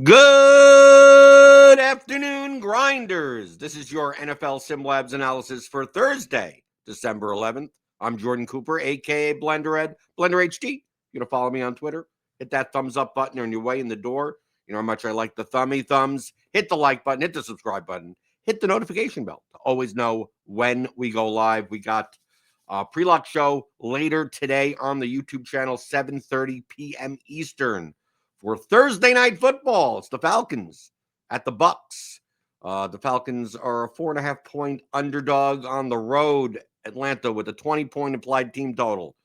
Good afternoon, grinders. This is your NFL SimLabs analysis for Thursday, December 11th. I'm Jordan Cooper, aka BlenderHD, BlenderHD. You're gonna follow me on Twitter. Hit that thumbs up button on your way in the door. You know how much I like the thumbs. Hit the like button, hit the subscribe button, hit the notification bell to always know when we go live. We got a pre-lock show later today on the YouTube channel, 7:30 p.m. Eastern. For Thursday night football, it's the Falcons at the Bucs. The Falcons are a 4.5-point underdog on the road. Atlanta with a 20-point implied team total.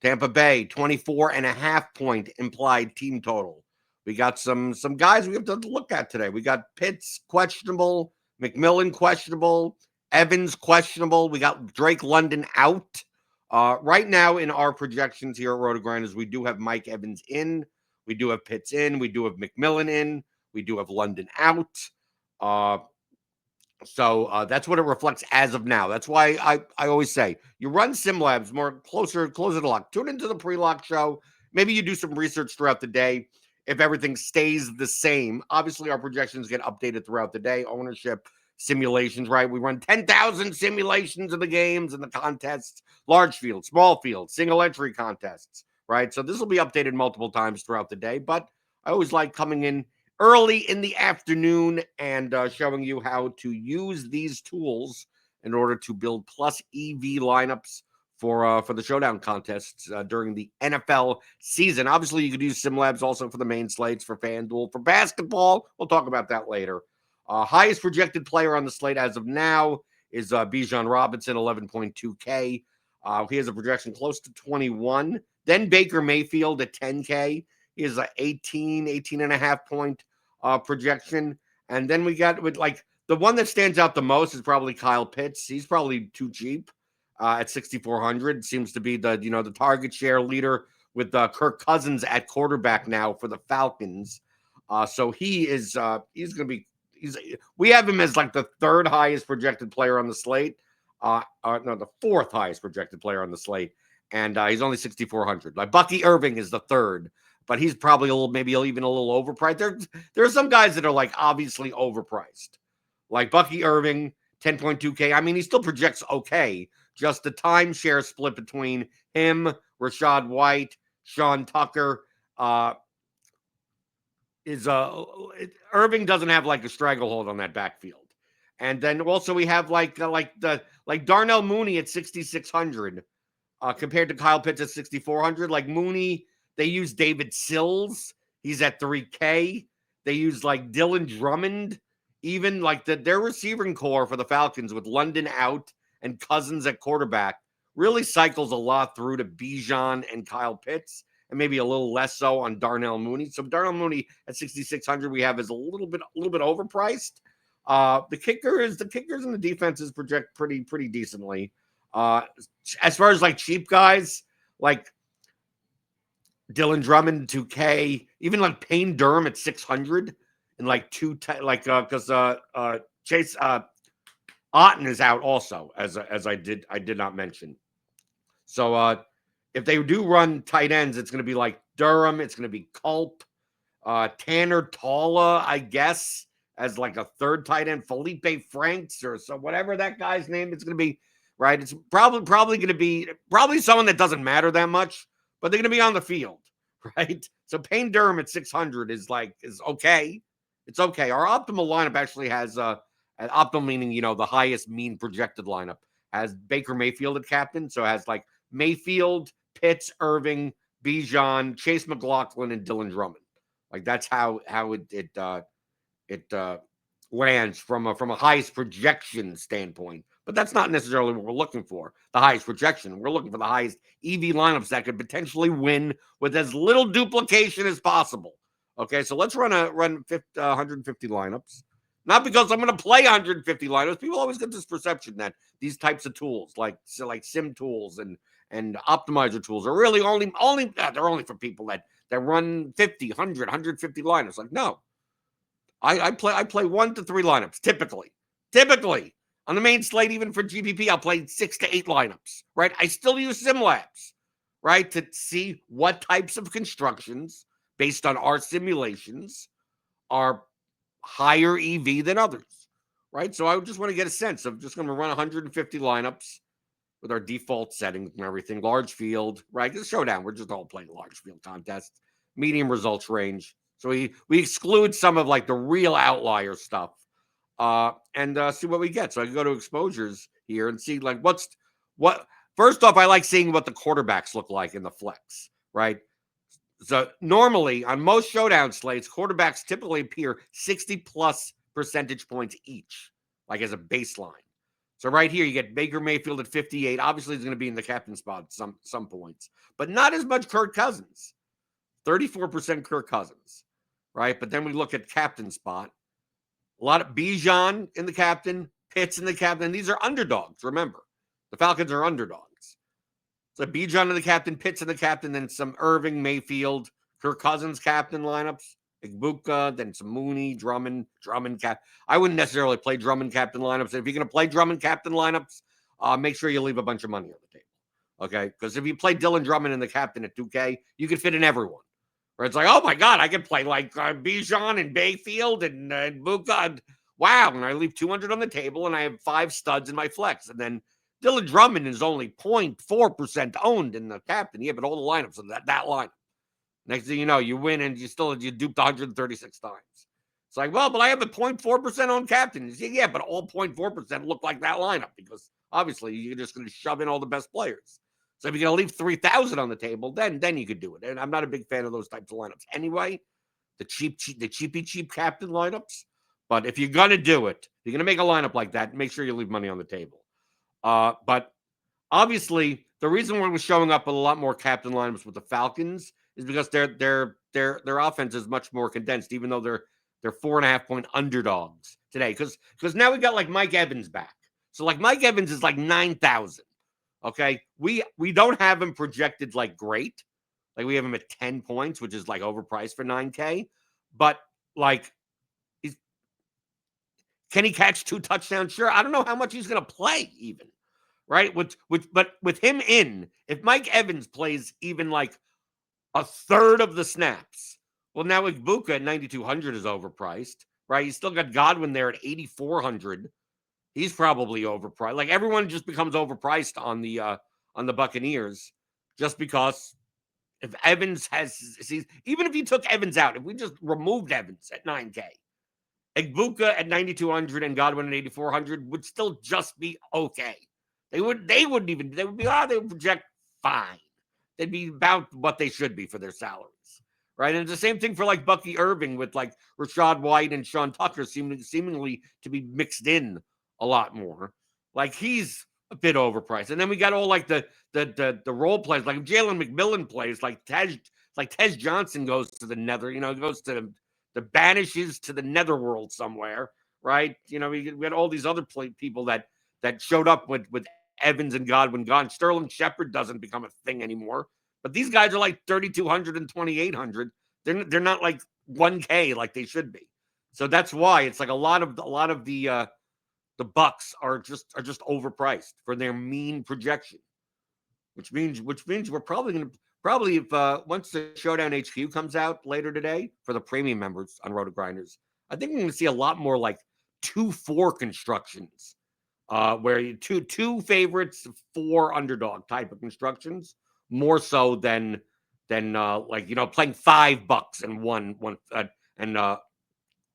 Tampa Bay, 24.5-point implied team total. We got some guys we have to look at today. We got Pitts questionable, McMillan questionable, Evans questionable. We got Drake London out. Right now in our projections here at RotoGrinders, we do have Mike Evans in. We do have Pitts in. We do have McMillan in. We do have London out. So that's what it reflects as of now. That's why I always say you run SimLabs more closer to lock. Tune into the pre-lock show. Maybe you do some research throughout the day. If everything stays the same, obviously our projections get updated throughout the day. Ownership simulations, right? We run 10,000 simulations of the games and the contests, large field, small field, single entry contests. Right, so this will be updated multiple times throughout the day, but I always like coming in early in the afternoon and showing you how to use these tools in order to build plus EV lineups for the Showdown contests during the NFL season. Obviously, you could use SimLabs also for the main slates, for FanDuel, for basketball. We'll talk about that later. Highest projected player on the slate as of now is Bijan Robinson, 11.2K. He has a projection close to 21. Then Baker Mayfield at 10K. He has an 18.5-point projection. And then we got with like the one that stands out the most is probably Kyle Pitts. He's probably too cheap at 6,400. Seems to be the target share leader with Kirk Cousins at quarterback now for the Falcons. So he is he's going to be we have him as like the third highest projected player on the slate. The fourth highest projected player on the slate. And he's only 6,400. Like Bucky Irving is the third, but he's probably maybe even a little overpriced. There are some guys that are like obviously overpriced, like Bucky Irving, 10.2K. I mean, he still projects okay. Just the timeshare split between him, Rashad White, Sean Tucker. Irving doesn't have like a stranglehold on that backfield. And then also we have like Darnell Mooney at 6,600. Compared to Kyle Pitts at 6,400. Like Mooney, they use David Sills. He's at 3K. They use like Dylan Drummond. Even like their receiving core for the Falcons with London out and Cousins at quarterback really cycles a lot through to Bijan and Kyle Pitts, and maybe a little less so on Darnell Mooney. So Darnell Mooney at 6,600 we have is a little bit overpriced. The kickers and the defenses project pretty decently. As far as like cheap guys, like Dylan Drummond 2K, even like Payne Durham at 600, and like because Chase Otten is out also, as I did not mention. So if they do run tight ends, it's going to be like Durham, it's going to be Culp, Tanner Talla, I guess, as like a third tight end, Felipe Franks or so whatever that guy's name is going to be. Right, it's probably going to be someone that doesn't matter that much, but they're going to be on the field, right? So Payne Durham at 600 is okay. It's okay. Our optimal lineup actually has an optimal meaning, the highest mean projected lineup has Baker Mayfield at captain, so it has like Mayfield, Pitts, Irving, Bijan, Chase McLaughlin, and Dylan Drummond. Like that's how it lands from a highest projection standpoint. But that's not necessarily what we're looking for, the highest projection. We're looking for the highest EV lineups that could potentially win with as little duplication as possible. Okay, so let's run 150 lineups. Not because I'm going to play 150 lineups. People always get this perception that these types of tools, like sim tools and optimizer tools, are really only they're only for people that run 50, 100, 150 lineups. Like, no. I play 1 to 3 lineups typically. On the main slate, even for GPP, I'll play 6 to 8 lineups, right? I still use SimLabs, right, to see what types of constructions, based on our simulations, are higher EV than others, right? So I just want to get a sense of just going to run 150 lineups with our default settings and everything. Large field, right? It's Showdown. We're just all playing large field contests, medium results range. So we exclude some of like the real outlier stuff and see what we get. So I can go to exposures here and see like what. First off, I like seeing what the quarterbacks look like in the flex, right? So normally on most Showdown slates, quarterbacks typically appear 60 plus percentage points each, like as a baseline. So right here, you get Baker Mayfield at 58. Obviously, he's going to be in the captain spot at some points, but not as much Kirk Cousins. 34% Kirk Cousins, right? But then we look at captain spot. A lot of Bijan in the captain, Pitts in the captain. These are underdogs, remember. The Falcons are underdogs. So Bijan in the captain, Pitts in the captain, then some Irving, Mayfield, Kirk Cousins captain lineups, Igbuka, then some Mooney, Drummond cap. I wouldn't necessarily play Drummond captain lineups. If you're going to play Drummond captain lineups, make sure you leave a bunch of money on the table. Okay? Because if you play Dylan Drummond in the captain at 2K, you can fit in everyone. Where it's like, oh my God, I can play like Bijan and Bayfield and Igbuka. Wow. And I leave 200 on the table and I have 5 studs in my flex. And then Dylan Drummond is only 0.4% owned in the captain. Yeah, but all the lineups of that lineup. Next thing you know, you win and you duped 136 times. It's like, well, but I have a 0.4% owned captain. You say, yeah, but all 0.4% look like that lineup because obviously you're just going to shove in all the best players. So if you're going to leave 3,000 on the table, then you could do it. And I'm not a big fan of those types of lineups anyway. The cheap captain lineups. But if you're going to do it, you're going to make a lineup like that, make sure you leave money on the table. But obviously, the reason why we're showing up with a lot more captain lineups with the Falcons is because their offense is much more condensed, even though they're 4.5 point underdogs today. Because now we got like Mike Evans back. So like Mike Evans is like 9,000. Okay, we don't have him projected like great. Like we have him at 10 points, which is like overpriced for 9K. But like, can he catch 2 touchdowns? Sure. I don't know how much he's going to play even. Right? But with him in, if Mike Evans plays even like a third of the snaps, well, now Igbuka at 9,200 is overpriced, right? You still got Godwin there at 8,400. He's probably overpriced. Like everyone just becomes overpriced on the Buccaneers just because if Evans even if you took Evans out, if we just removed Evans at 9K, Igbuka at 9,200 and Godwin at 8,400 would still just be okay. They would project fine. They'd be about what they should be for their salaries. Right. And it's the same thing for like Bucky Irving with like Rashad White and Sean Tucker seemingly to be mixed in a lot more. Like he's a bit overpriced. And then we got all like the role plays, like Jalen McMillan plays, like Tej Johnson goes to the nether, goes to the banishes to the netherworld somewhere, right? We had all these other people that showed up with Evans and Godwin gone. Sterling Shepard doesn't become a thing anymore. But these guys are like 3,200 and 2,800. They're not like 1K like they should be. So that's why it's like a lot of the Bucks are just overpriced for their mean projection. Which means we're probably going to if once the Showdown HQ comes out later today for the premium members on RotoGrinders, I think we're going to see a lot more like 2-4 constructions, where you two favorites, 4 underdog type of constructions, more so than like playing $5 and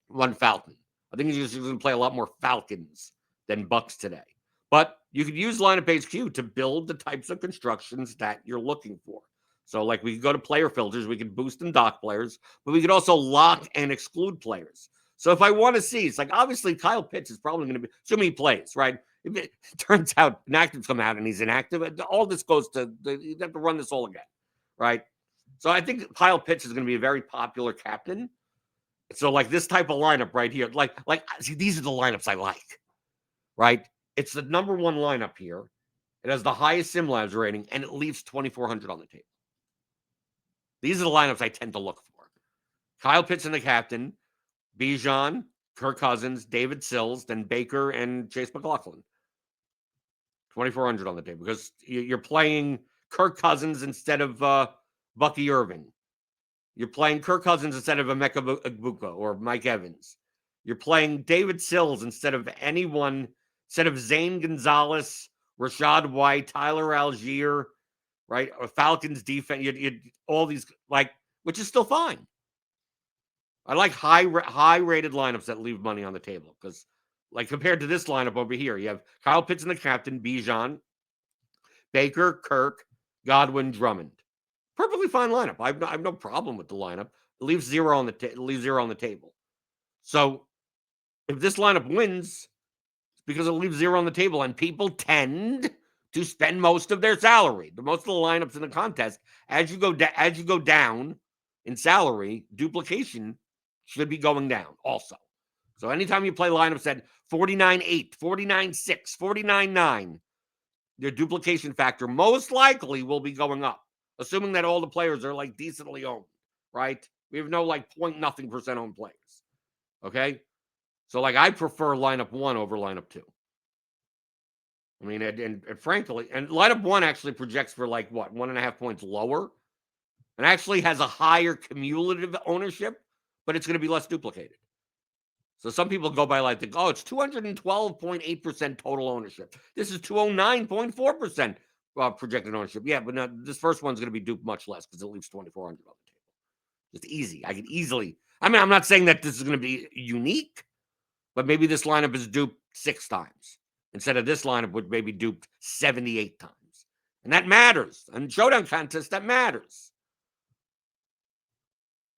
one Falcon. I think he's just going to play a lot more Falcons than Bucks today. But you could use lineup HQ to build the types of constructions that you're looking for. So like we could go to player filters, we could boost and dock players, but we could also lock and exclude players. So if I want to see, it's like obviously Kyle Pitts is probably going to be, assuming he plays, right? If it turns out inactives come out and he's inactive, all this goes to, you have to run this all again, right? So I think Kyle Pitts is going to be a very popular captain. So like this type of lineup right here, like see, these are the lineups I like, right? It's the number 1 lineup here. It has the highest SimLabs rating, and it leaves 2,400 on the table. These are the lineups I tend to look for. Kyle Pitts in the captain, Bijan, Kirk Cousins, David Sills, then Baker and Chase McLaughlin. 2,400 on the table because you're playing Kirk Cousins instead of Bucky Irving. You're playing Kirk Cousins instead of Emeka Egbuka or Mike Evans. You're playing David Sills instead of Zane Gonzalez, Rashad White, Tyler Algier, right? Or Falcons defense. All these, like, which is still fine. I like high-rated lineups that leave money on the table because, like, compared to this lineup over here, you have Kyle Pitts in the captain, Bijan, Baker, Kirk, Godwin, Drummond. Perfectly fine lineup. I have no problem with the lineup. It leaves zero on the table. So if this lineup wins, it's because it leaves zero on the table, and people tend to spend most of their salary. Most of the lineups in the contest, as you go down in salary, duplication should be going down also. So anytime you play lineups at 49.8, 49.6, 49.9, your duplication factor most likely will be going up, assuming that all the players are like decently owned, right? We have no like 0.0% owned players. Okay? So like I prefer lineup 1 over lineup 2. I mean, and frankly, and lineup 1 actually projects for like what, 1.5 points lower, and actually has a higher cumulative ownership, but it's going to be less duplicated. So some people go by like, oh, it's 212.8% total ownership. This is 209.4% projected ownership. Yeah, but now this first one's going to be duped much less because it leaves 2,400 on the table. It's easy. I can easily. I mean, I'm not saying that this is going to be unique, but maybe this lineup is duped 6 times instead of this lineup would maybe duped 78 times. And that matters. And Showdown contest, that matters.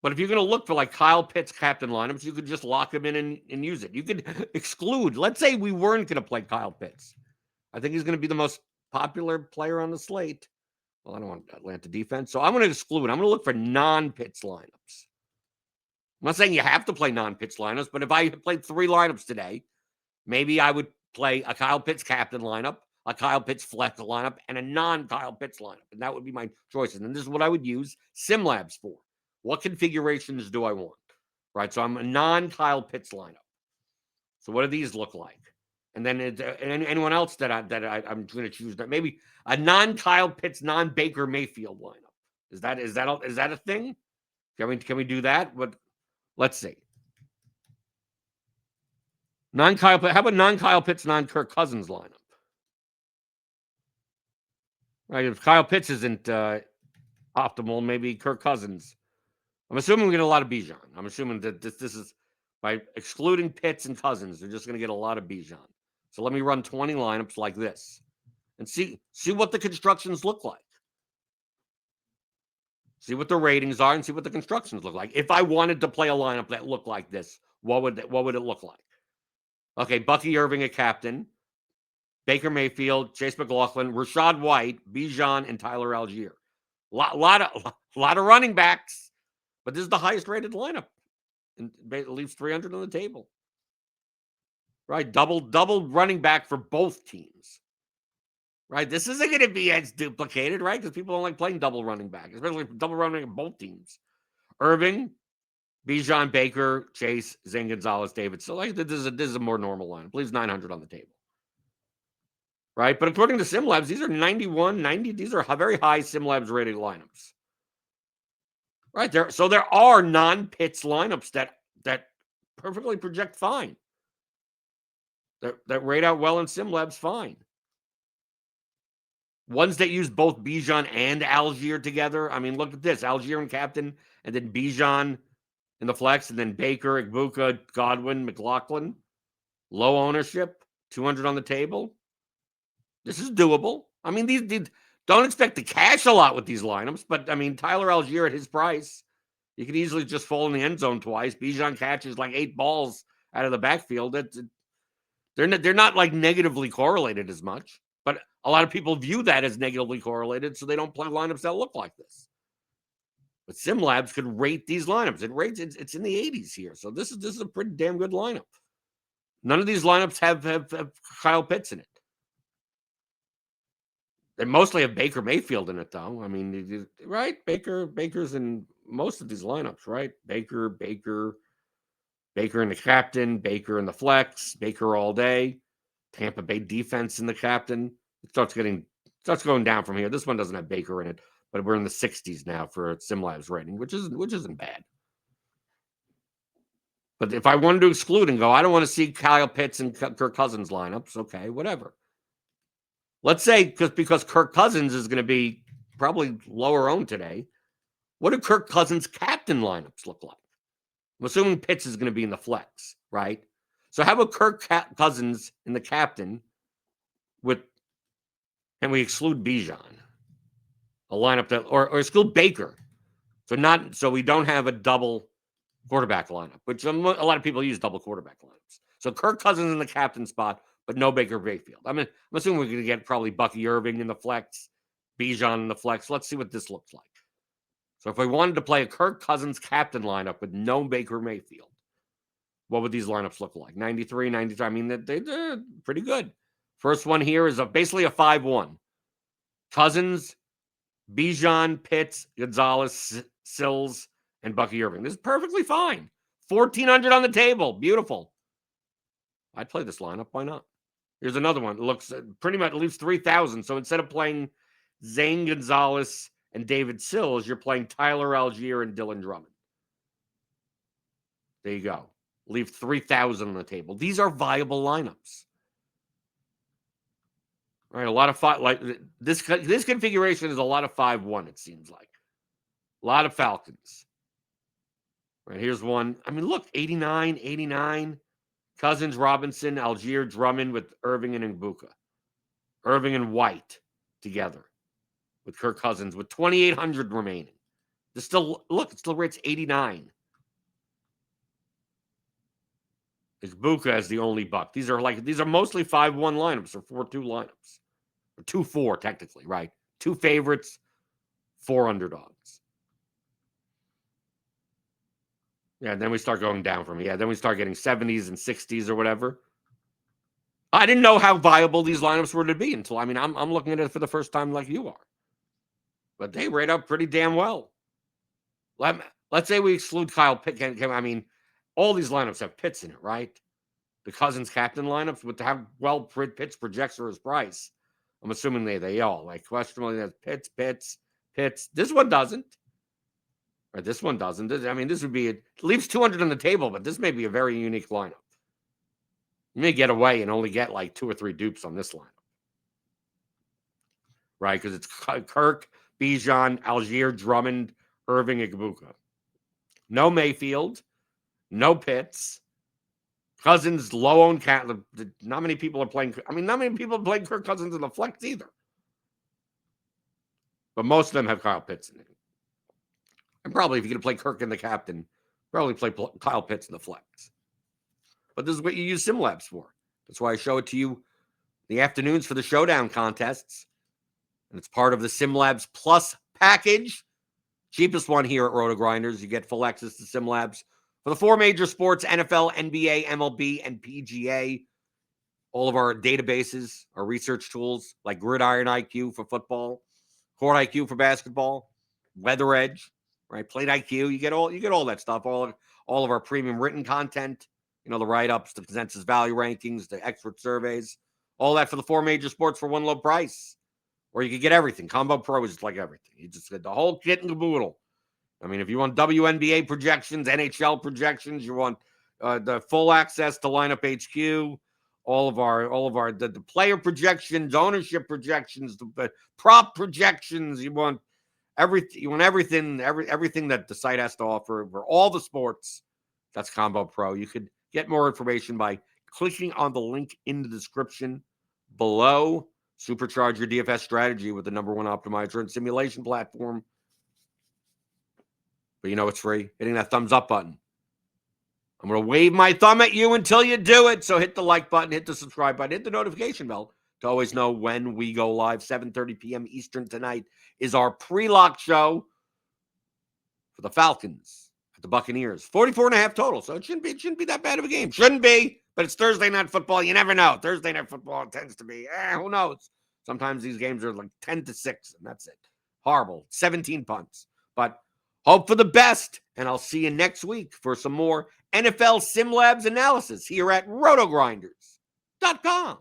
But if you're going to look for like Kyle Pitts captain lineups, you could just lock him in and use it. You could exclude. Let's say we weren't going to play Kyle Pitts. I think he's going to be the most popular player on the slate. Well, I don't want Atlanta defense. So I'm going to exclude. I'm going to look for non-Pitts lineups. I'm not saying you have to play non-Pitts lineups, but if I played 3 lineups today, maybe I would play a Kyle Pitts captain lineup, a Kyle Pitts flex lineup, and a non-Kyle Pitts lineup. And that would be my choices. And this is what I would use SimLabs for. What configurations do I want? Right, so I'm a non-Kyle Pitts lineup. So what do these look like? And then anyone else that I'm going to choose, maybe a non-Kyle Pitts, non-Baker Mayfield lineup. Is that a thing? Can we do that? But let's see. How about non-Kyle Pitts, non-Kirk Cousins lineup? Right, if Kyle Pitts isn't optimal, maybe Kirk Cousins. I'm assuming we get a lot of Bijan. I'm assuming that this is, by excluding Pitts and Cousins, they're just going to get a lot of Bijan. So let me run 20 lineups like this and see what the constructions look like. See what the ratings are and see what the constructions look like. If I wanted to play a lineup that looked like this, what would it look like? Okay, Bucky Irving at captain, Baker Mayfield, Chase McLaughlin, Rashad White, Bijan, and Tyler Algier. Lot of running backs. But this is the highest rated lineup. And it leaves 300 on the table. Right? Double running back for both teams. Right? This isn't going to be as duplicated, right? Because people don't like playing double running back, especially double running back both teams. Irving, Bijan, Baker, Chase, Zane Gonzalez, David. So like this is a more normal lineup. Leaves 900 on the table. Right? But according to SimLabs, these are 91, 90. These are very high SimLabs rated lineups. Right there. So there are non-Pitts lineups that perfectly project fine. That rate out well in SimLabs fine. Ones that use both Bijan and Algier together. I mean, look at this. Algier and captain, and then Bijan in the flex, and then Baker, Egbuka, Godwin, McLaughlin. Low ownership, 200 on the table. This is doable. I mean, these don't expect to cash a lot with these lineups, but I mean, Tyler Algier at his price, you could easily just fall in the end zone twice. Bijan catches like 8 balls out of the backfield. They're not like negatively correlated as much, but a lot of people view that as negatively correlated, so they don't play lineups that look like this. But SimLabs could rate these lineups. It's in the 80s here, so this is a pretty damn good lineup. None of these lineups have Kyle Pitts in it. They mostly have Baker Mayfield in it, though. I mean, right? Baker's in most of these lineups, right? Baker in the captain, Baker in the flex, Baker all day. Tampa Bay defense in the captain. It starts going down from here. This one doesn't have Baker in it. but we're in the 60s now for SimLabs rating, which isn't bad. But if I wanted to exclude and go, I don't want to see Kyle Pitts and Kirk Cousins lineups. Okay, whatever. Let's say because Kirk Cousins is going to be probably lower owned today. What do Kirk Cousins captain lineups look like? I'm assuming Pitts is going to be in the flex, right? So how about Kirk Cousins in the captain and we exclude Bijan, a lineup that, or exclude Baker, so we don't have a double quarterback lineup, which a lot of people use double quarterback lineups. So Kirk Cousins in the captain spot, but no Baker Mayfield. I'm assuming we're going to get probably Bucky Irving in the flex, Bijan in the flex. Let's see what this looks like. So if we wanted to play a Kirk Cousins captain lineup with no Baker Mayfield, what would these lineups look like? 93, 93. I mean, they're pretty good. First one here is basically a 5-1. Cousins, Bijan, Pitts, Gonzalez, Sills, and Bucky Irving. This is perfectly fine. 1,400 on the table. Beautiful. I'd play this lineup. Why not? Here's another one. It looks pretty much at least 3,000. So instead of playing Zane Gonzalez and David Sills, you're playing Tyler Algier and Dylan Drummond. There you go. Leave 3,000 on the table. These are viable lineups. All right, a lot of five. Like this configuration is a lot of 5-1. It seems like a lot of Falcons. All right, here's one. I mean, look, 89. Cousins, Robinson, Algier, Drummond with Irving and Mbuka. Irving and White together with Kirk Cousins with 2,800 remaining. It still rates 89. It's Buka as the only buck. These are mostly 5-1 lineups or 4-2 lineups. Or 2-4, technically, right? 2 favorites, 4 underdogs. Yeah, and then we start going down from here. Then we start getting 70s and 60s or whatever. I didn't know how viable these lineups were to be until, I'm looking at it for the first time like you are. But they rate up pretty damn well. Let's say we exclude Kyle Pitt. I mean, all these lineups have Pitts in it, right? The Cousins captain lineups with how well Pitts projects for his price. I'm assuming they all like questionably that's Pitts. This one doesn't. Or this one doesn't. This would be it leaves 200 on the table, but this may be a very unique lineup. You may get away and only get like 2 or 3 dupes on this lineup, right? Because it's Kirk, Bijan, Algier, Drummond, Irving, and Ibuka. No Mayfield, no Pitts. Cousins, low-owned cat. Not many people are playing. Not many people are playing Kirk Cousins in the flex either. But most of them have Kyle Pitts in it. And probably if you're going to play Kirk in the captain, probably play Kyle Pitts in the flex. But this is what you use SimLabs for. That's why I show it to you in the afternoons for the Showdown contests. And it's part of the SimLabs Plus package. Cheapest one here at RotoGrinders. You get full access to SimLabs for the 4 major sports, NFL, NBA, MLB, and PGA. All of our databases, our research tools, like Gridiron IQ for football, Court IQ for basketball, Weather Edge, right? Plate IQ. You get all that stuff. All of our premium written content. The write-ups, the consensus value rankings, the expert surveys, all that for the 4 major sports for one low price. Or you could get everything. Combo Pro is like everything. You just get the whole kit and caboodle. If you want WNBA projections, NHL projections, you want the full access to Lineup HQ, all of our the player projections, ownership projections, the prop projections. You want everything. You want everything that the site has to offer for all the sports. That's Combo Pro. You could get more information by clicking on the link in the description below. Supercharge your DFS strategy with the #1 optimizer and simulation platform. But it's free. Hitting that thumbs up button. I'm going to wave my thumb at you until you do it. So hit the like button, hit the subscribe button, hit the notification bell to always know when we go live. 7:30 p.m. Eastern tonight is our pre-lock show for the Falcons at the Buccaneers. 44.5 total. So it shouldn't be that bad of a game. Shouldn't be, but it's Thursday night football. You never know. Thursday night football tends to be, who knows? Sometimes these games are like 10-6, and that's it. Horrible. 17 punts. But hope for the best, and I'll see you next week for some more NFL SimLabs analysis here at RotoGrinders.com.